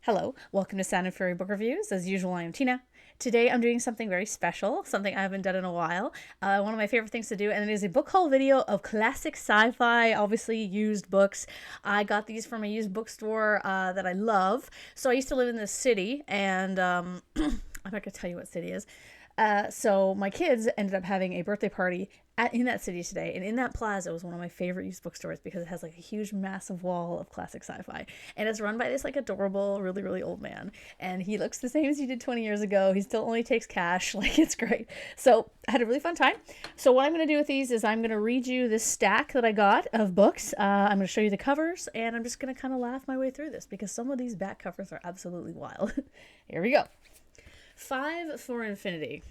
Hello, welcome to Sound and Fury Book Reviews. As usual, I am Tina. Today I'm doing something very special, something I haven't done in a while. One of my favorite things to do, and it is a book haul video of classic sci-fi, obviously used books. I got these from a used bookstore that I love. So I used to live in this city, and I'm not going to tell you what city it is. So my kids ended up having a birthday party in that city today, and in that plaza was one of my favorite used bookstores because it has like a huge massive wall of classic sci-fi, and it's run by this like adorable really old man, and he looks the same as he did 20 years ago. He still only takes cash. Like, it's great. So I had a really fun time. So what I'm going to do with these is I'm going to read you this stack that I got of books. I'm going to show you the covers, and I'm just going to kind of laugh my way through this because some of these back covers are absolutely wild. Here we go. 5 for Infinity.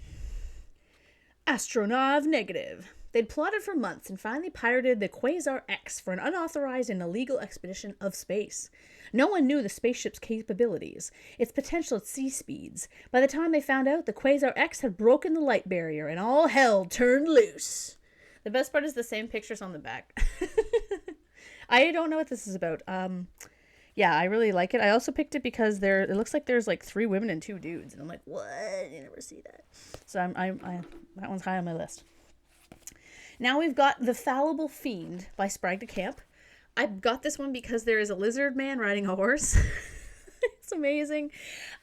Astronav Negative. They'd plotted for months and finally pirated the Quasar X for an unauthorized and illegal expedition of space. No one knew the spaceship's capabilities, its potential at sea speeds. By the time they found out, the Quasar X had broken the light barrier and all hell turned loose. The best part is the same pictures on the back. I don't know what this is about. Yeah, I really like it. I also picked it because it looks like there's like 3 women and 2 dudes, and I'm like, what? You never see that. So that one's high on my list. Now we've got The Fallible Fiend by Sprague de Camp. I got this one because there is a lizard man riding a horse. It's amazing.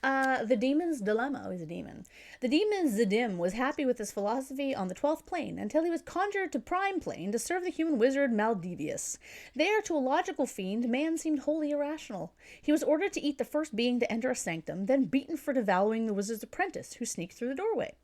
The Demon's Dilemma. Oh, he's a demon. The demon Zedim was happy with his philosophy on the 12th plane until he was conjured to Prime Plane to serve the human wizard Maldevius. There, to a logical fiend, man seemed wholly irrational. He was ordered to eat the first being to enter a sanctum, then beaten for devouring the wizard's apprentice, who sneaked through the doorway.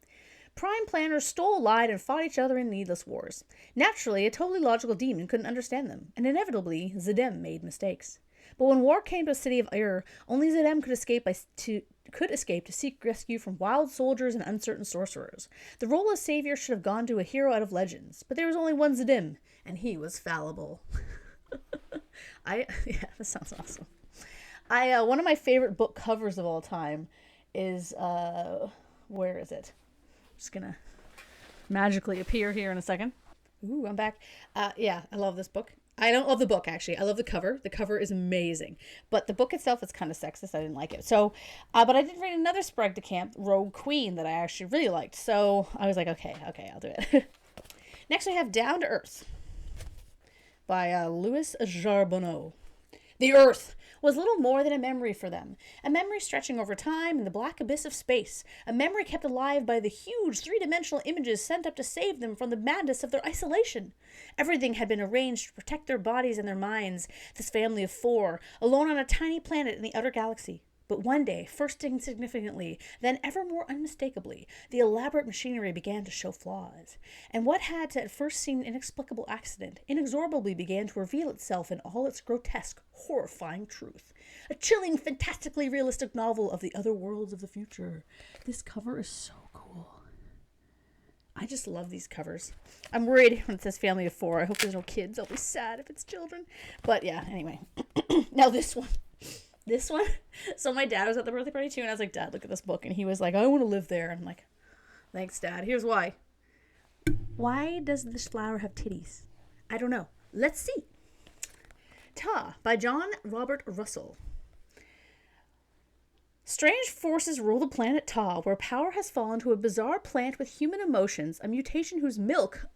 Prime planners stole, lied, and fought each other in needless wars. Naturally, a totally logical demon couldn't understand them, and inevitably, Zedem made mistakes. But when war came to a city of Ur, only Zedem could escape to seek rescue from wild soldiers and uncertain sorcerers. The role of savior should have gone to a hero out of legends, but there was only one Zedem, and he was fallible. Yeah, that sounds awesome. One of my favorite book covers of all time is, where is it? Just gonna magically appear here in a second. Ooh, I'm back. Yeah, I love this book. I don't love the book, actually. I love the cover. The cover is amazing. But the book itself is kind of sexist. I didn't like it. So, but I did read another Sprague de Camp, Rogue Queen, that I actually really liked. So I was like, okay, I'll do it. Next, I have Down to Earth by Louis Charbonneau. The Earth was little more than a memory for them, a memory stretching over time in the black abyss of space, a memory kept alive by the huge three-dimensional images sent up to save them from the madness of their isolation. Everything had been arranged to protect their bodies and their minds, this family of 4, alone on a tiny planet in the outer galaxy. But one day, first insignificantly, then ever more unmistakably, the elaborate machinery began to show flaws. And what had to at first seem an inexplicable accident inexorably began to reveal itself in all its grotesque, horrifying truth. A chilling, fantastically realistic novel of the other worlds of the future. This cover is so cool. I just love these covers. I'm worried when it says family of 4. I hope there's no kids. I'll be sad if it's children. But yeah, anyway. Now this one. So my dad was at the birthday party too, and I was like, Dad, look at this book. And he was like, I want to live there. And I'm like, thanks, Dad. Here's why. Why does this flower have titties? I don't know. Let's see. Ta by John Robert Russell. Strange forces rule the planet Ta, where power has fallen to a bizarre plant with human emotions, a mutation whose milk,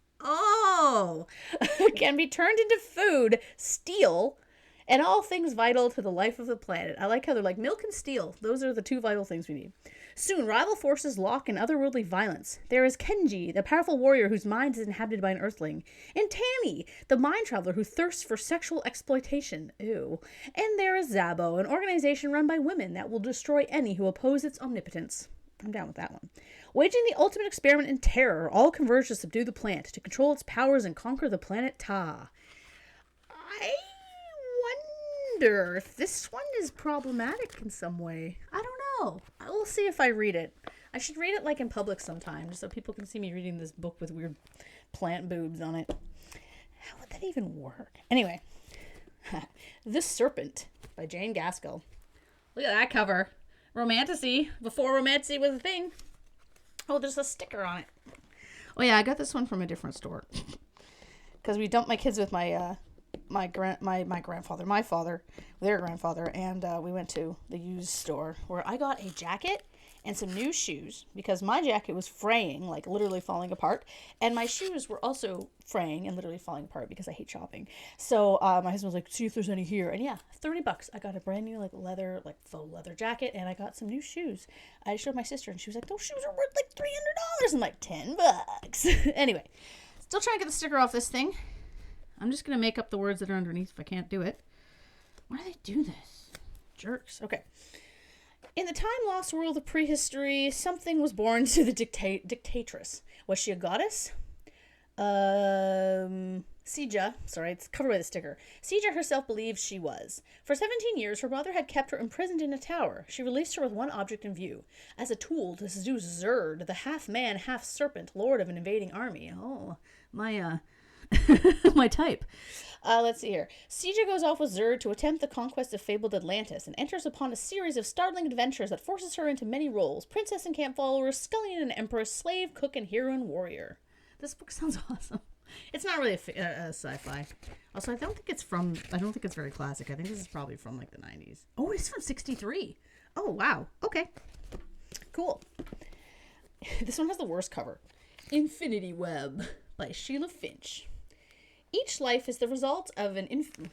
can be turned into food, steel, and all things vital to the life of the planet. I like how they're like milk and steel. Those are the 2 vital things we need. Soon, rival forces lock in otherworldly violence. There is Kenji, the powerful warrior whose mind is inhabited by an earthling. And Tanny, the mind traveler who thirsts for sexual exploitation. Ew. And there is Zabo, an organization run by women that will destroy any who oppose its omnipotence. I'm down with that one. Waging the ultimate experiment in terror, all converge to subdue the plant, to control its powers and conquer the planet Ta. I wonder if this one is problematic in some way. I don't know. I will see if I read it. I should read it like in public sometime, just so people can see me reading this book with weird plant boobs on it. How would that even work? Anyway, The Serpent by Jane Gaskell. Look at that cover. Romantasy. Before romantasy was a thing. Oh, there's a sticker on it. Oh yeah, I got this one from a different store. Because we dumped my kids with my my father, their grandfather, and we went to the used store where I got a jacket and some new shoes because my jacket was fraying, like literally falling apart, and my shoes were also fraying and literally falling apart because I hate shopping. So my husband was like, "See if there's any here," and yeah, $30. I got a brand new like leather, like faux leather jacket, and I got some new shoes. I showed my sister, and she was like, "Those shoes are worth like $300." I'm like, $10. Anyway, still trying to get the sticker off this thing. I'm just gonna make up the words that are underneath if I can't do it. Why do they do this? Jerks. Okay. In the time-lost world of prehistory, something was born to the dictatress. Was she a goddess? Sija, sorry, it's covered by the sticker. Sija herself believes she was. For 17 years, her mother had kept her imprisoned in a tower. She released her with one object in view, as a tool to seduce Zerd, the half-man, half-serpent, lord of an invading army. Oh, my, my type. Let's see here. Sija goes off with Zerd to attempt the conquest of fabled Atlantis and enters upon a series of startling adventures that forces her into many roles: princess and camp follower, scullion and empress, slave, cook, and hero and warrior. This book sounds awesome. It's not really a sci-fi. Also, I don't think it's very classic. I think this is probably from like the 90s. Oh, it's from 63. Oh, wow. Okay. Cool. This one has the worst cover. Infinity Web by Sheila Finch. Each life is the result of an infinity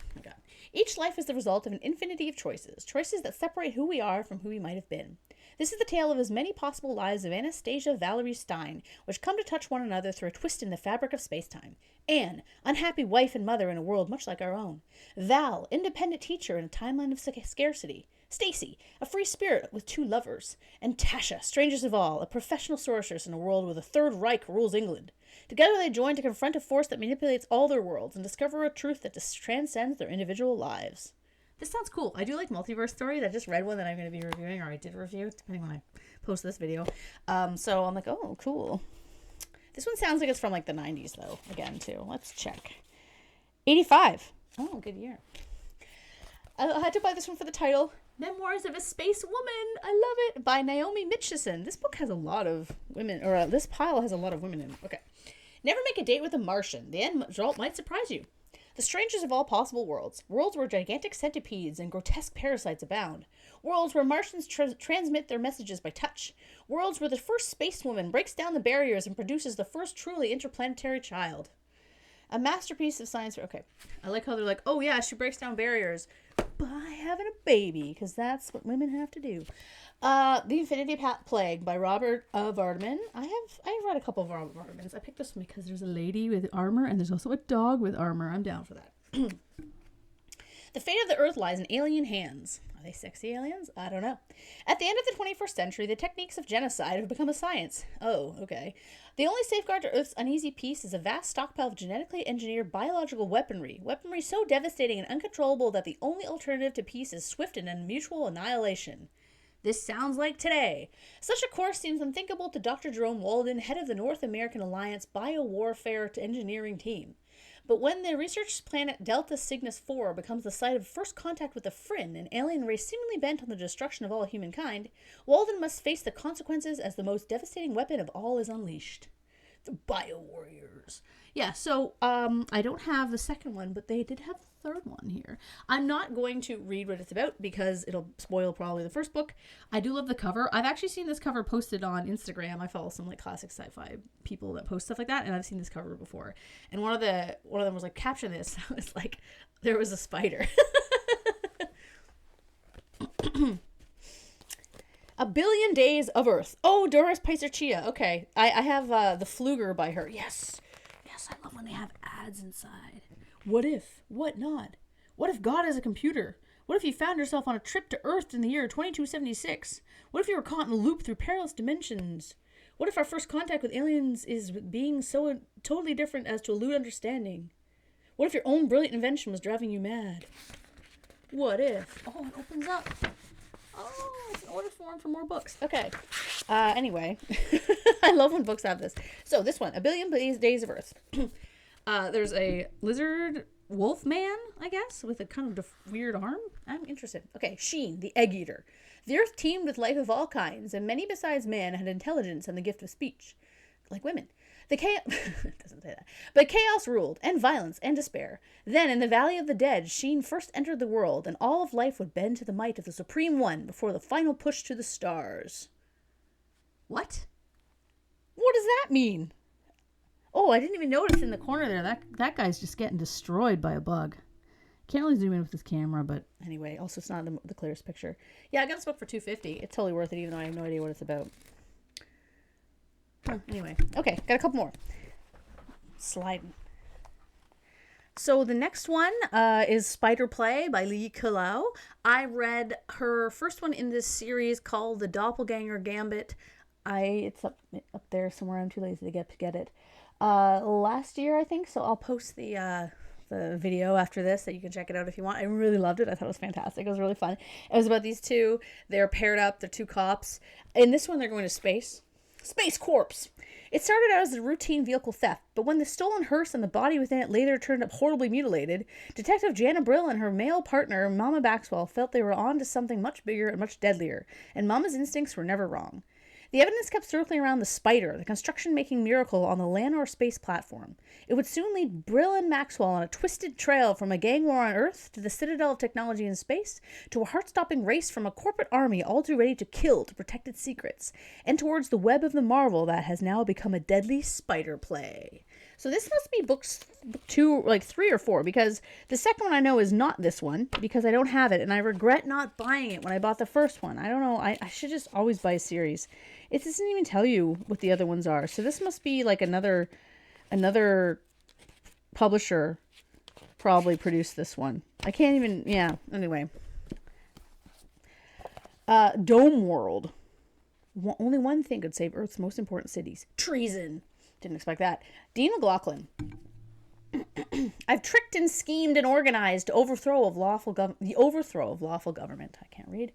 of choices that separate who we are from who we might have been. This is the tale of as many possible lives of Anastasia Valerie Stein, which come to touch one another through a twist in the fabric of space-time. Anne, unhappy wife and mother in a world much like our own. Val, independent teacher in a timeline of scarcity. Stacy, a free spirit with two lovers. And Tasha, strangest of all, a professional sorceress in a world where the Third Reich rules England. Together they join to confront a force that manipulates all their worlds and discover a truth that transcends their individual lives. This sounds cool. I do like multiverse stories. I just read one that I'm going to be reviewing, or I did review, depending when I post this video. So I'm like, oh, cool. This one sounds like it's from like the 90s, though, again, too. Let's check. 85. Oh, good year. I had to buy this one for the title. Memoirs of a Space Woman. I love it. By Naomi Mitchison. This book has a lot of women, or this pile has a lot of women in it. Okay. Never make a date with a Martian. The end result might surprise you. The strangest of all possible worlds. Worlds where gigantic centipedes and grotesque parasites abound. Worlds where Martians transmit their messages by touch. Worlds where the first space woman breaks down the barriers and produces the first truly interplanetary child. A masterpiece of science. Okay. I like how they're like, oh yeah, she breaks down barriers by having a baby, because that's what women have to do. The Infinity Plague by Robert Vardaman. I've read a couple of Robert Vardamans. I picked this one because there's a lady with armor and there's also a dog with armor. I'm down for that. The fate of the Earth lies in alien hands. Are they sexy aliens? I don't know. At the end of the 21st century, the techniques of genocide have become a science. Oh, okay. The only safeguard to Earth's uneasy peace is a vast stockpile of genetically engineered biological weaponry. Weaponry so devastating and uncontrollable that the only alternative to peace is swift and mutual annihilation. This sounds like today. Such a course seems unthinkable to Dr. Jerome Walden, head of the North American Alliance Biowarfare Engineering Team. But when the research planet Delta Cygnus 4 becomes the site of first contact with the Frin, an alien race seemingly bent on the destruction of all humankind, Walden must face the consequences as the most devastating weapon of all is unleashed. The Biowarriors. Yeah, so I don't have the second one, but they did have the third one here. I'm not going to read what it's about because it'll spoil probably the first book. I do love the cover. I've actually seen this cover posted on Instagram. I follow some like classic sci-fi people that post stuff like that, and I've seen this cover before. And one of them was like, caption this. It's like there was a spider. A Billion Days of Earth. Oh, Doris Picer Chia. Okay. I have The Fluger by her. Yes. Yes, I love when they have ads inside. What if? What not? What if God is a computer? What if you found yourself on a trip to Earth in the year 2276? What if you were caught in a loop through perilous dimensions? What if our first contact with aliens is being so totally different as to elude understanding? What if your own brilliant invention was driving you mad? What if? Oh, it opens up. Oh, it's an order form for more books. Okay. Anyway, I love when books have this. So this one, A Billion Days of Earth. There's a lizard wolf man, I guess, with a kind of weird arm. I'm interested. Okay, Sheen, the egg eater. The Earth teemed with life of all kinds, and many besides man had intelligence and the gift of speech. Like women. The chaos it doesn't say that. But chaos ruled, and violence, and despair. Then, in the valley of the dead, Sheen first entered the world, and all of life would bend to the might of the Supreme One before the final push to the stars. What? What does that mean? Oh, I didn't even notice in the corner there. That guy's just getting destroyed by a bug. Can't really zoom in with this camera, but anyway, also it's not the clearest picture. Yeah, I got this book for $2.50. It's totally worth it, even though I have no idea what it's about. Anyway, okay, got a couple more. Sliding. So the next one is Spider Play by Lee Kalau. I read her first one in this series called The Doppelganger Gambit. It's up there somewhere. I'm too lazy to get it. Last year, I think. So I'll post the video after this that you can check it out if you want. I really loved it. I thought it was fantastic. It was really fun. It was about these two. They're paired up. They're two cops. In this one, they're going to space. Space Corps. It started out as a routine vehicle theft, but when the stolen hearse and the body within it later turned up horribly mutilated, Detective Jana Brill and her male partner, Mama Maxwell, felt they were on to something much bigger and much deadlier, and Mama's instincts were never wrong. The evidence kept circling around the Spider, the construction-making miracle on the Lanor space platform. It would soon lead Brill and Maxwell on a twisted trail from a gang war on Earth to the citadel of technology in space to a heart-stopping race from a corporate army all too ready to kill to protect its secrets, and towards the web of the marvel that has now become a deadly spider play. So this must be book 3 or 4, because the second one I know is not this one, because I don't have it, and I regret not buying it when I bought the first one. I don't know, I should just always buy a series. It doesn't even tell you what the other ones are, so this must be like another publisher probably produced this one. I can't even, yeah, anyway. Dome World. Only one thing could save Earth's most important cities. Treason. Didn't expect that. Dean McLaughlin. I've tricked and schemed and organized the overthrow of lawful government. I can't read.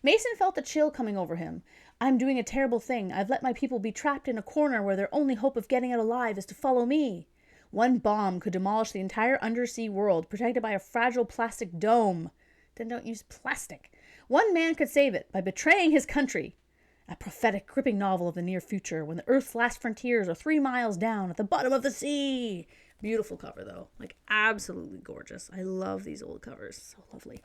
Mason felt a chill coming over him. I'm doing a terrible thing. I've let my people be trapped in a corner where their only hope of getting out alive is to follow me. One bomb could demolish the entire undersea world, protected by a fragile plastic dome. Then don't use plastic. One man could save it by betraying his country. A prophetic, gripping novel of the near future, when the Earth's last frontiers are 3 miles down at the bottom of the sea. Beautiful cover, though. Like, absolutely gorgeous. I love these old covers. So lovely.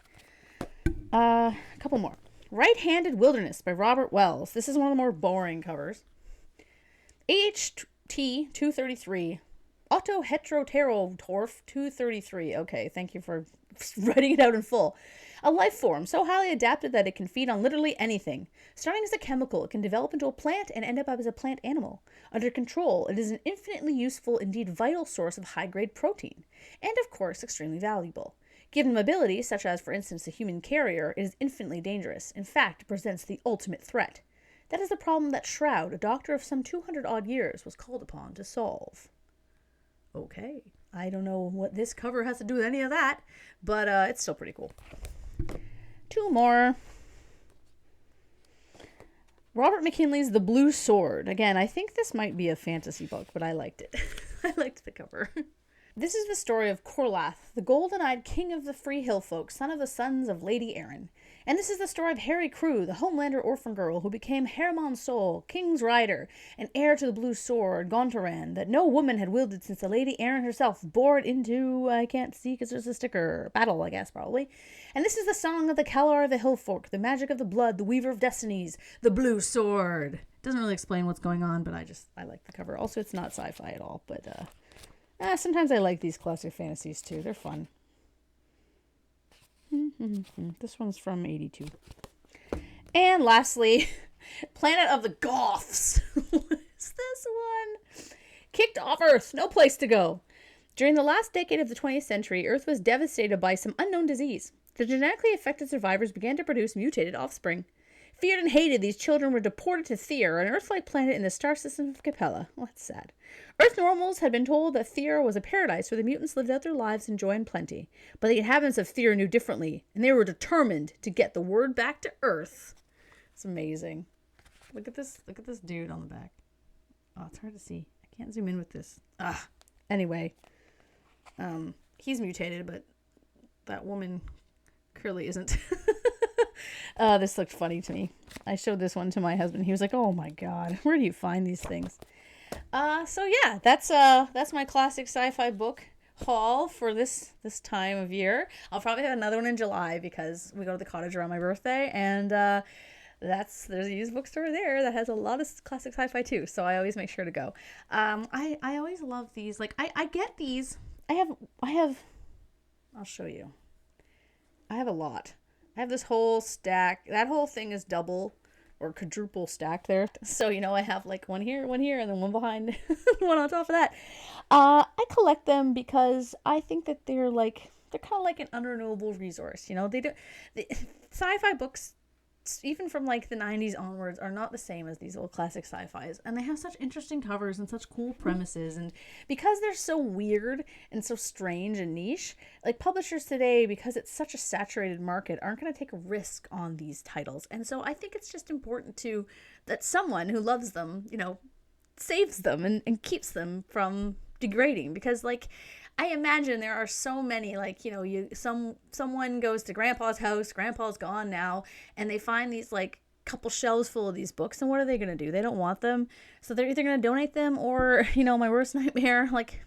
A couple more. Right-Handed Wilderness by Robert Wells. This is one of the more boring covers. HT 233. Otto Heteroterotorf 233. Okay, thank you for writing it out in full. A life form so highly adapted that it can feed on literally anything. Starting as a chemical, it can develop into a plant and end up as a plant animal. Under control, it is an infinitely useful, indeed vital source of high-grade protein. And, of course, extremely valuable. Given abilities, such as, for instance, the human carrier, it is infinitely dangerous. In fact, it presents the ultimate threat. That is the problem that Shroud, a doctor of some 200-odd years, was called upon to solve. Okay. I don't know what this cover has to do with any of that, but it's still pretty cool. 2 more. Robert McKinley's The Blue Sword. Again, I think this might be a fantasy book, but I liked it. I liked the cover. This is the story of Corlath, the golden-eyed king of the free hill folk, son of the sons of Lady Erin. And this is the story of Harry Crew, the Homelander orphan girl who became Hermon Sol, King's Rider, and heir to the Blue Sword, Gontaran, that no woman had wielded since the Lady Erin herself bore it into, I can't see because there's a sticker, battle, I guess, probably. And this is the song of the Kalar of the Hill Folk, the magic of the blood, the weaver of destinies, the Blue Sword. Doesn't really explain what's going on, but I like the cover. Also, it's not sci-fi at all, but sometimes I like these classic fantasies too. They're fun. This one's from 82. And lastly, Planet of the Goths. What is this one? Kicked off Earth. No place to go. During the last decade of the 20th century, Earth was devastated by some unknown disease. The genetically affected survivors began to produce mutated offspring. Feared and hated, these children were deported to Theer, an Earth-like planet in the star system of Capella. Well, that's sad. Earth normals had been told that Theer was a paradise where the mutants lived out their lives in joy and plenty. But the inhabitants of Theer knew differently, and they were determined to get the word back to Earth. It's amazing. Look at this dude on the back. Oh, it's hard to see. I can't zoom in with this. Anyway. He's mutated, but that woman clearly isn't. This looked funny to me. I showed this one to my husband. He was like, oh my god, where do you find these things? So yeah, that's my classic sci-fi book haul for this time of year. I'll probably have another one in July because we go to the cottage around my birthday, and there's a used bookstore there that has a lot of classic sci-fi too. So I always make sure to go. I always love these. Like I get these. I have. I'll show you. I have a lot. I have this whole stack. That whole thing is double or quadruple stacked there. So, I have like one here, and then one behind, one on top of that. I collect them because I think that they're kind of like an unrenewable resource. They do sci-fi books, even from like the 90s onwards, are not the same as these old classic sci-fis, and they have such interesting covers and such cool premises, and because they're so weird and so strange and niche, like publishers today, because it's such a saturated market, aren't going to take a risk on these titles. And so I think it's just important to that someone who loves them, saves them and keeps them from degrading, because like I imagine there are so many, like, someone goes to grandpa's house, grandpa's gone now, and they find these like couple shelves full of these books, and what are they going to do? They don't want them. So they're either going to donate them or, my worst nightmare, like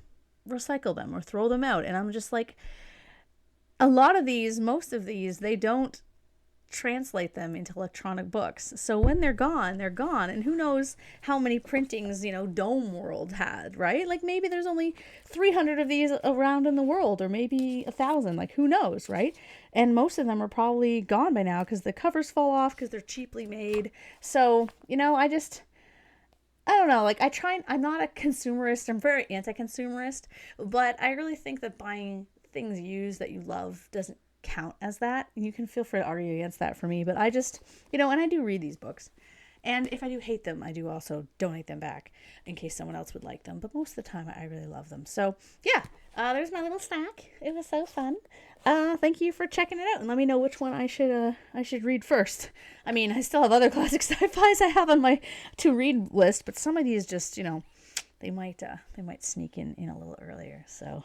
recycle them or throw them out. And I'm just like, most of these, they don't translate them into electronic books. So when they're gone, they're gone. And who knows how many printings, Dome World had, right? Like maybe there's only 300 of these around in the world, or maybe 1,000. Like who knows, right? And most of them are probably gone by now because the covers fall off because they're cheaply made. So, I don't know. Like I'm not a consumerist. I'm very anti-consumerist, but I really think that buying things used that you love doesn't count as that. You can feel free to argue against that for me, but I just, and I do read these books. And if I do hate them, I do also donate them back in case someone else would like them. But most of the time, I really love them. So, yeah, there's my little stack. It was so fun. Thank you for checking it out, and let me know which one I should read first. I mean, I still have other classic sci-fis I have on my to-read list, but some of these just, they might sneak in a little earlier. So.